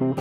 I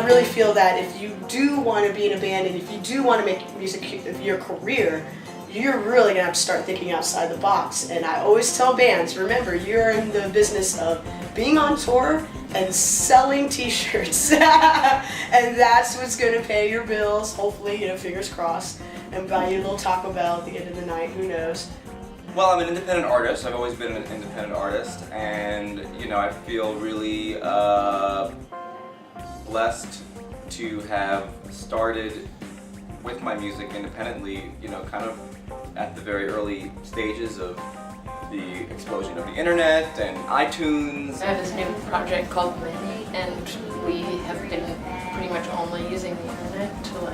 really feel that if you do want to be in a band and if you do want to make music your career, you're really going to have to start thinking outside the box. And I always tell bands, remember, you're in the business of being on tour and selling t-shirts. And that's what's going to pay your bills, hopefully, fingers crossed, and buy you a little Taco Bell at the end of the night, who knows. Well, I'm an independent artist. I've always been an independent artist, and I feel really blessed to have started with my music independently, kind of at the very early stages of the explosion of the internet and iTunes. I have this new project called Mini, and we have been pretty much only using the internet to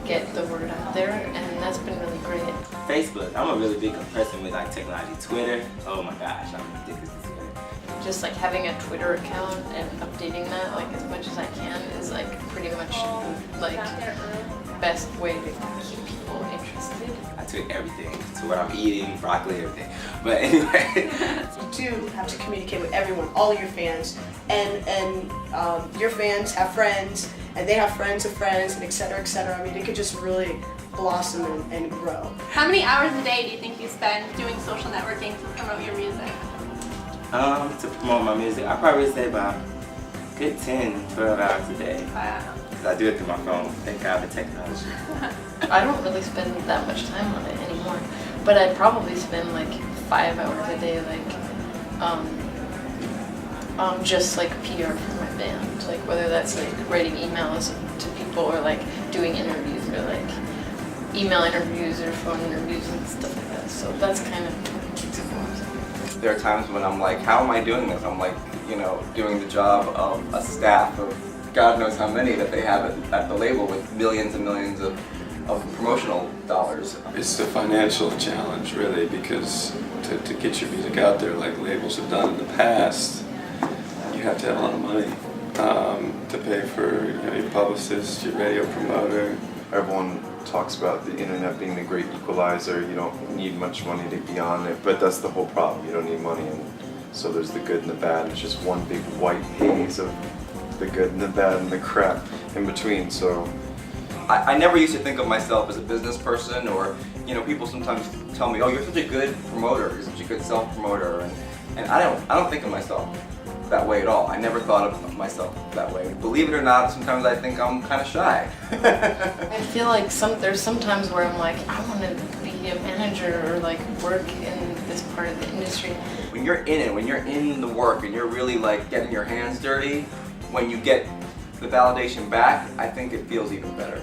get the word out there, and that's been really great. Facebook. I'm a really big person with technology. Twitter. Oh my gosh, I'm addicted to Twitter. Just having a Twitter account and updating that as much as I can is pretty much the best way to keep people interested. I tweet everything, to what I'm eating, broccoli, everything. But anyway. You do have to communicate with everyone, all your fans, and your fans have friends, and they have friends of friends, and et cetera, et cetera. I mean, it could just really blossom and grow. How many hours a day do you think you spend doing social networking to promote your music? To promote my music, I probably say about a good 10, 12 hours a day. Wow. I do it through my phone, thank God for technology. I don't really spend that much time on it anymore, but I probably spend 5 hours a day just PR for my band, whether that's writing emails to people or doing interviews or email interviews or phone interviews and stuff like that. So that's kind of what keeps it going. There are times when I'm like, how am I doing this? I'm doing the job of a staff of God knows how many that they have at the label with millions and millions of promotional dollars. It's the financial challenge, really, because to get your music out there like labels have done in the past, you have to have a lot of money to pay for your publicist, your radio promoter. Everyone talks about the internet being the great equalizer. You don't need much money to be on it, but that's the whole problem. You don't need money, and so there's the good and the bad. It's just one big white haze of the good and the bad and the crap in between. So I never used to think of myself as a business person, or people sometimes tell me, oh, you're such a good promoter, you're such a good self-promoter, and I don't think of myself that way at all. I never thought of myself that way. Believe it or not, sometimes I think I'm kind of shy. I feel there's some times where I'm I want to be a manager or work in this part of the industry. When you're in it, when you're in the work and you're really getting your hands dirty, when you get the validation back, I think it feels even better.